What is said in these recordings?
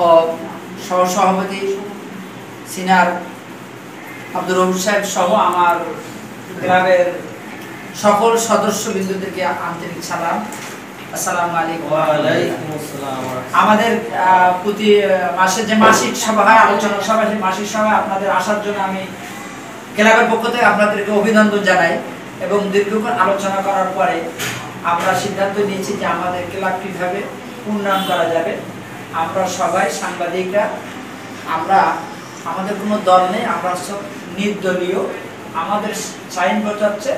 ও সহসভাপতি সিনিয়র আব্দুর রহমান সাহেব সহ আমার ক্লাবের সকল সদস্যবৃন্দদেরকে আন্তরিক সালাম। আসসালামু আলাইকুম। ওয়ালাইকুম আসসালাম। আমাদের প্রতি মাসে যে মাসিক সভা হয়, আলোচনা সভা, সেই মাসিক সভায় আপনাদের আসার জন্য আমি ক্লাবের পক্ষ থেকে আপনাদেরকে অভিনন্দন জানাই। এবং দীর্ঘক্ষণ আলোচনা করার পরে আমরা সিদ্ধান্ত নিয়েছি যে আমাদের ক্লাব কীভাবে উন্নয়ন করা যাবে। আমরা সবাই সাংবাদিকরা, আমরা আমাদের কোনো দল নেই, আমরা সব নির্দলীয়। আমাদের সাইনবোর্ড হচ্ছে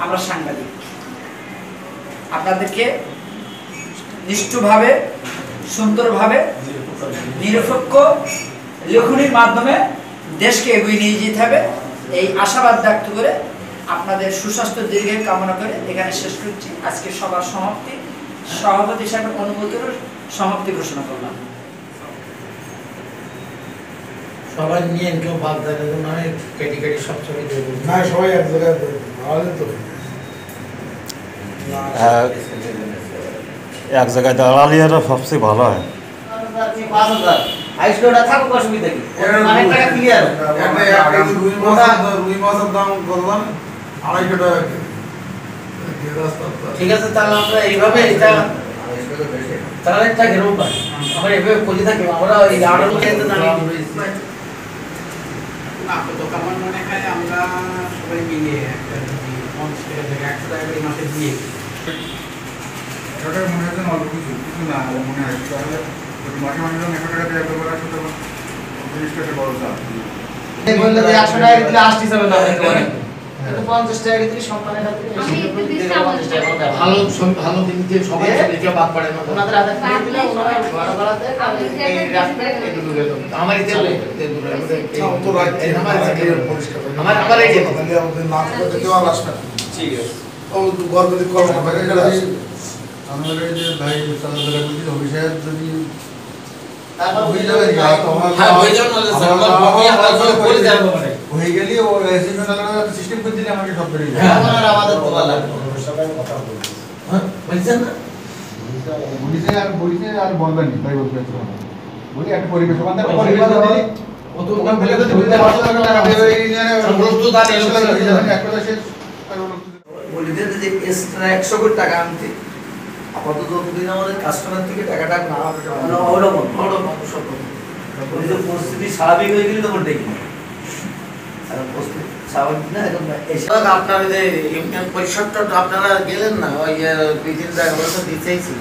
আমরা সাংবাদিক। আপনাদেরকে নিষ্ঠুরভাবে, সুন্দরভাবে, নিরপেক্ষ লেখনির মাধ্যমে দেশকে এগিয়ে নিয়ে যেতে হবে, এই আশাবাদ ব্যক্ত করে আপনাদের সুস্বাস্থ্য দীর্ঘায়ু কামনা করে এখানে শেষ করছি। আজকে সবার সমাপ্তি, সভাপতি সাহেবের অনুমোদন সমাপ্তি ঘোষণা করলাম। সবাই নিয়ে কেউ বাদ দেয় না, কেটে কেটে সব ছবি দেবো না, সবাই এক জায়গায় ভালো তো এক জায়গায় দাঁড়ালিয়াটা সবচেয়ে ভালো হয়। ঠিক আছে, তাহলে আমরা এইভাবে এটা তাহলে একটা ঘেরো পাই, আমরা এভাবে খুঁজে থাকি, আমরা এই আড়াল খেতে দাঁড়িয়ে আমার মনে হয় আমরা সবাই মিলে একটা 50 টাকা থেকে 100 টাকা করে মাসে দিয়ে এটা মনে হয় অল্প কিছু না মনে হয়, তাহলে মাসে মাসে 100 টাকা দিয়ে ব্যবহার করতে পারবো, জিনিসটা একটা বড় চাপ। বললে যে 100 টাকা দিলে আসতে যাবে না, কিন্তু 50 টাকা দিলে সম্মানের সাথে ভালো ভালো দিন দিয়ে সবাই লিখে বাদ পড়ে না, ওনাদের আদা দিয়ে দিলে ওনারা বড় বড়তে এই রাস্তা একটু দূরে তো আমার ইতে দূরে আমাদের তো রাত এই আমার পরিষ্কার আমার এই যে তাহলে আমাদের না করতে কেউ আর আসবে না। ঠিক আছে, ও গর্ভবতী কর্ম থাকে গেলে আমাদের এই যে ভাই সালাদরা বলি অভিষেক যদি হয়ে যাবে না তো হ্যাঁ হয়ে যাবে না, স্যার আমরা বাকি আমরা করে যাব মানে হয়ে গেলি ও এসএমএস লাগা সিস্টেম করে দিলে আমাকে সব বেরিয়ে হ্যাঁ যাবে। আমাদের বলা লাগবে সবাই কথা বলবে, হ্যাঁ বুঝছেন না, বলিতে আর বলবেন না, তাই বলতে চাই বলি একটা পরিবেশ ওখানে পরিবেশ দিলি ও তো ওখান থেকে তো বলতে পারছো না, প্রস্তুত আর একটা শেষ বলিতে যে এক্সট্রা 100 কোটি টাকা আনতে আপাতত যতদিন আমাদের কাস্টমার থেকে টাকাটা না অবলম্বন সব পরিস্থিতি স্বাভাবিক হয়ে গেলে তখন দেখি আর পরিস্থিতি স্বাভাবিক না এখন আপনার যে ইউনিয়ন পরিষদটা আপনারা গেলেন না, ওই বিদিন দা আমরা তো দিতেইছি